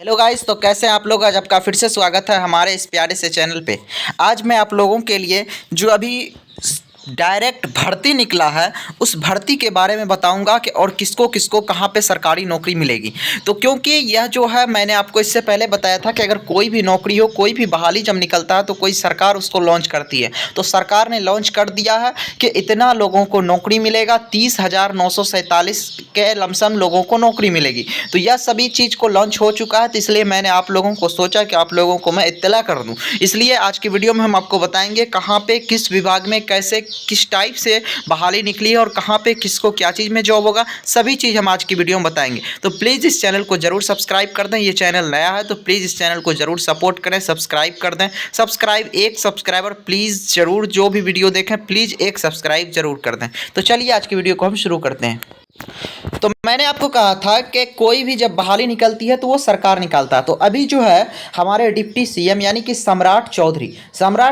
Hello guys, तो कैसे हैं आप लोग। आज आपका फिर से स्वागत है हमारे इस प्यारे से चैनल पे। आज मैं आप लोगों के लिए जो अभी डायरेक्ट भर्ती निकला है उस भर्ती के बारे में बताऊंगा कि और किसको किसको कहाँ पे सरकारी नौकरी मिलेगी। तो क्योंकि यह जो है मैंने आपको इससे पहले बताया था कि अगर कोई भी नौकरी हो, कोई भी बहाली जब निकलता है तो कोई सरकार उसको लॉन्च करती है। तो सरकार ने लॉन्च कर दिया है कि इतना लोगों को नौकरी मिलेगा, 30,947 के लमसम लोगों को नौकरी मिलेगी। तो यह सभी चीज़ को लॉन्च हो चुका है, तो इसलिए मैंने आप लोगों को सोचा कि आप लोगों को मैं इत्तला कर दूं। इसलिए आज की वीडियो में हम आपको बताएंगे कहाँ पे किस विभाग में कैसे किस टाइप से बहाली निकली है और कहाँ पे किसको क्या चीज़ में जॉब होगा, सभी चीज़ हम आज की वीडियो में बताएंगे। तो प्लीज़ इस चैनल को ज़रूर सब्सक्राइब कर दें। ये चैनल नया है तो प्लीज़ इस चैनल को ज़रूर सपोर्ट करें, सब्सक्राइब कर दें। एक सब्सक्राइबर प्लीज़ ज़रूर, जो भी वीडियो देखें प्लीज़ एक सब्सक्राइब ज़रूर कर दें। तो चलिए आज की वीडियो को हम शुरू करते हैं। तो मैंने आपको कहा था कि कोई भी जब बहाली निकलती है तो वो सरकार निकालता है। तो अभी जो है हमारे डिप्टी सीएम यानी कि सम्राट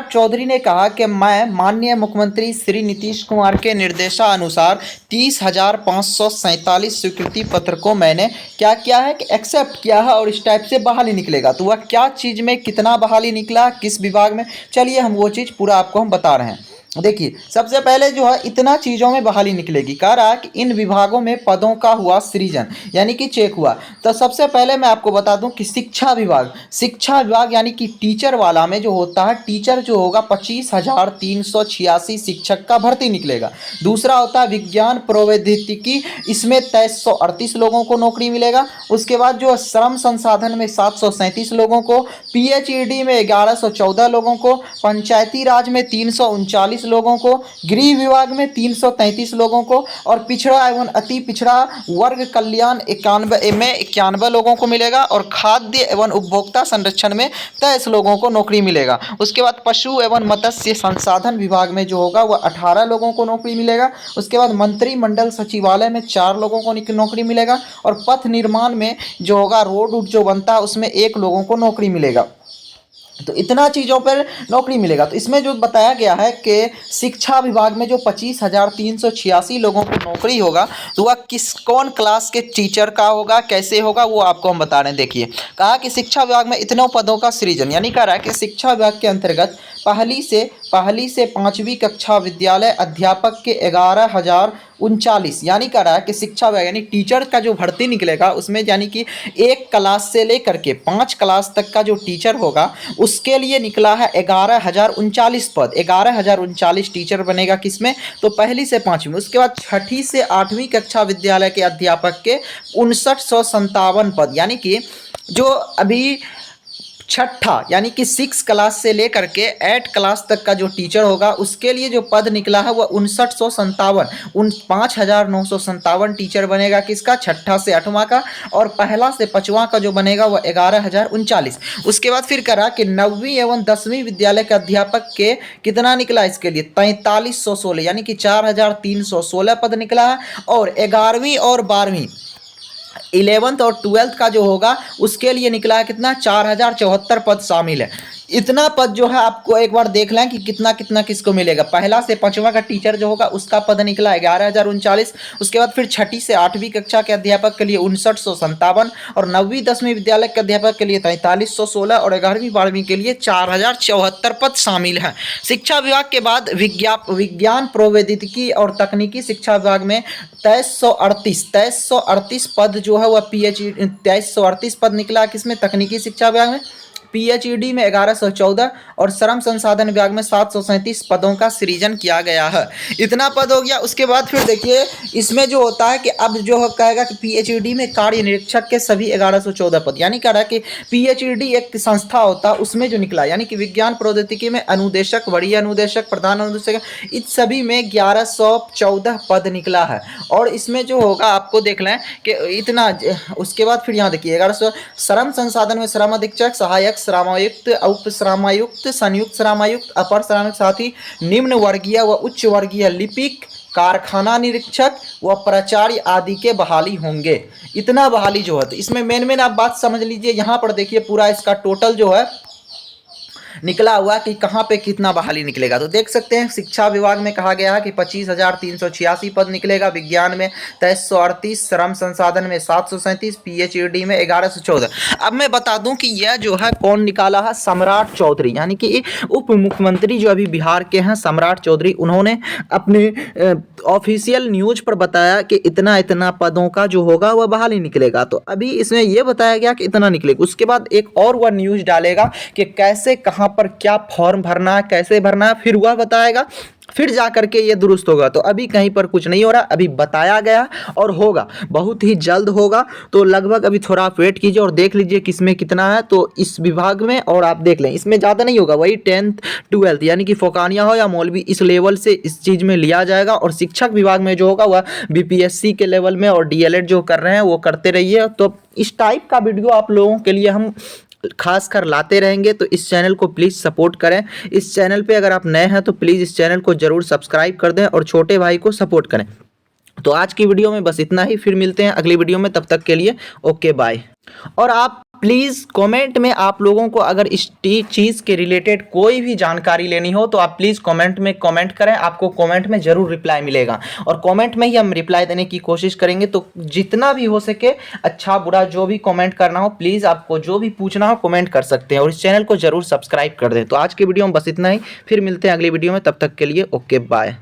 चौधरी ने कहा कि मैं माननीय मुख्यमंत्री श्री नीतीश कुमार के निर्देशानुसार 30,547 स्वीकृति पत्र को मैंने क्या किया है कि एक्सेप्ट किया है और इस टाइप से बहाली निकलेगा। तो वह क्या चीज़ में कितना बहाली निकला, किस विभाग में, चलिए हम वो चीज़ पूरा आपको हम बता रहे हैं। देखिए, सबसे पहले जो है इतना चीज़ों में बहाली निकलेगी। कह रहा है कि इन विभागों में पदों का हुआ सृजन यानी कि चेक हुआ। तो सबसे पहले मैं आपको बता दूं कि शिक्षा विभाग यानी कि टीचर वाला में जो होता है, टीचर जो होगा 25,386 शिक्षक का भर्ती निकलेगा। दूसरा होता है विज्ञान प्रौद्योगिकी, इसमें 2338 लोगों को नौकरी मिलेगा। उसके बाद जो श्रम संसाधन में 737 लोगों को, पीएचईडी में 1114 लोगों को, पंचायती राज में 339 लोगों को, गृह विभाग में 333 लोगों को और पिछड़ा एवं अति पिछड़ा वर्ग कल्याण 91 लोगों को मिलेगा और खाद्य एवं उपभोक्ता संरक्षण में 23 लोगों को नौकरी मिलेगा। उसके बाद पशु एवं मत्स्य संसाधन विभाग में जो होगा वह 18 लोगों को नौकरी मिलेगा। उसके बाद मंत्रिमंडल सचिवालय में 4 लोगों को नौकरी मिलेगा और पथ निर्माण में जो होगा, रोड जो बनता है उसमें 1 लोगों को नौकरी मिलेगा। तो इतना चीज़ों पर नौकरी मिलेगा। तो इसमें जो बताया गया है कि शिक्षा विभाग में जो 25,386 लोगों को नौकरी होगा तो वह कौन क्लास के टीचर का होगा, कैसे होगा, वो आपको हम बता रहे हैं। देखिए, कहा कि शिक्षा विभाग में इतनों पदों का सृजन, यानी कह रहा है कि शिक्षा विभाग के अंतर्गत पहली से 5वीं कक्षा विद्यालय अध्यापक के 11,039, यानी कह रहा है कि शिक्षा विभाग यानी टीचर का जो भर्ती निकलेगा उसमें यानी कि 1 क्लास से लेकर के 5 क्लास तक का जो टीचर होगा उसके लिए निकला है 11,039 पद। 11,039 टीचर बनेगा किसमें, तो पहली से 5वीं में। उसके बाद 6ठी से 8वीं कक्षा विद्यालय के अध्यापक के 5957 पद, यानी कि जो अभी छठा यानी कि 6 क्लास से लेकर के 8 क्लास तक का जो टीचर होगा उसके लिए जो पद निकला है वह 5,957 टीचर बनेगा किसका, छठा से 8वां का, और पहला से 5वां का जो बनेगा वह 11,039। उसके बाद फिर करा कि 9वीं एवं 10वीं विद्यालय के अध्यापक के कितना निकला, इसके लिए 4316 यानी कि 4,316 पद निकला है। और 11वीं और 12वीं 11th और 12th का जो होगा उसके लिए निकला है कितना, 4,074 पद शामिल है। इतना पद जो है आपको एक बार देख लें कि कितना कितना किसको मिलेगा। पहला से 5वां का टीचर जो होगा उसका पद निकला 11,039। उसके बाद फिर 6ठी से 8वीं कक्षा के अध्यापक के लिए 5957 और 9वीं 10वीं विद्यालय के अध्यापक के लिए 4316 और 11वीं 12वीं के लिए 4,074 पद शामिल हैं। शिक्षा विभाग के बाद विज्ञान प्रौद्योगिकी और तकनीकी शिक्षा विभाग में 2338 पद जो है वह पीएचडी 2338 पद निकला किसमें, तकनीकी शिक्षा विभाग में। पीएचईडी में 1114 और श्रम संसाधन विभाग में 737 पदों का सृजन किया गया है। इतना पद हो गया। उसके बाद फिर देखिए इसमें जो होता है कि अब जो कहेगा कि पीएचईडी में कार्य निरीक्षक के सभी 1114 पद, यानी कह रहा है कि पीएचईडी एक संस्था होता है उसमें जो निकला, यानी कि विज्ञान प्रौद्योगिकी में अनुदेशक, वरीय अनुदेशक, प्रधान अनुदेशक, इस सभी में 1114 पद निकला है। और इसमें जो होगा आपको देख लें कि इतना। उसके बाद फिर यहाँ देखिए 1100 श्रम संसाधन में श्रम अधीक्षक, सहायक श्रमायुक्त, उप श्रमायुक्त, संयुक्त श्रमायुक्त, अपर श्रमायुक्त, साथ ही निम्न वर्गीय व उच्च वर्गीय लिपिक, कारखाना निरीक्षक व प्राचार्य आदि के बहाली होंगे। इतना बहाली जो है, तो इसमें मेन आप बात समझ लीजिए। यहाँ पर देखिए पूरा इसका टोटल जो है निकला हुआ कि कहाँ पे कितना बहाली निकलेगा। तो देख सकते हैं शिक्षा विभाग में कहा गया है कि 25,386 पद निकलेगा, विज्ञान में 2338, श्रम संसाधन में 737, पीएचईडी में 1114। अब मैं बता दूं कि यह जो है कौन निकाला है, सम्राट चौधरी, यानी कि उप मुख्यमंत्री जो अभी बिहार के हैं सम्राट चौधरी, उन्होंने अपने ऑफिशियल न्यूज पर बताया कि इतना इतना पदों का जो होगा वह बहाली निकलेगा। तो अभी इसमें यह बताया गया कि इतना निकलेगा, उसके बाद एक और वह न्यूज डालेगा कि कैसे कहां पर क्या फॉर्म भरना है, कैसे भरना है, फिर वह बताएगा, फिर जा करके ये दुरुस्त होगा। तो अभी कहीं पर कुछ नहीं हो रहा, अभी बताया गया और होगा, बहुत ही जल्द होगा। तो लगभग अभी थोड़ा आप वेट कीजिए और देख लीजिए किसमें कितना है। तो इस विभाग में और आप देख लें, इसमें ज़्यादा नहीं होगा, वही 10th 12th यानी कि फोकानिया हो या मौलवी, इस लेवल से इस चीज़ में लिया जाएगा। और शिक्षक विभाग में जो होगा वह बीपीएससी के लेवल में, और डीएलएड जो कर रहे हैं वो करते रहिए। तो इस टाइप का वीडियो आप लोगों के लिए हम खास कर लाते रहेंगे। तो इस चैनल को प्लीज़ सपोर्ट करें। इस चैनल पे अगर आप नए हैं तो प्लीज़ इस चैनल को ज़रूर सब्सक्राइब कर दें और छोटे भाई को सपोर्ट करें। तो आज की वीडियो में बस इतना ही, फिर मिलते हैं अगली वीडियो में, तब तक के लिए ओके बाय। और आप प्लीज़ कमेंट में आप लोगों को अगर इस चीज़ के रिलेटेड कोई भी जानकारी लेनी हो तो आप प्लीज़ कमेंट में कमेंट करें, आपको कमेंट में ज़रूर रिप्लाई मिलेगा और कमेंट में ही हम रिप्लाई देने की कोशिश करेंगे। तो जितना भी हो सके, अच्छा बुरा जो भी कमेंट करना हो, प्लीज़ आपको जो भी पूछना हो कमेंट कर सकते हैं और इस चैनल को ज़रूर सब्सक्राइब कर दें। तो आज की वीडियो में बस इतना ही, फिर मिलते हैं अगली वीडियो में, तब तक के लिए ओके बाय।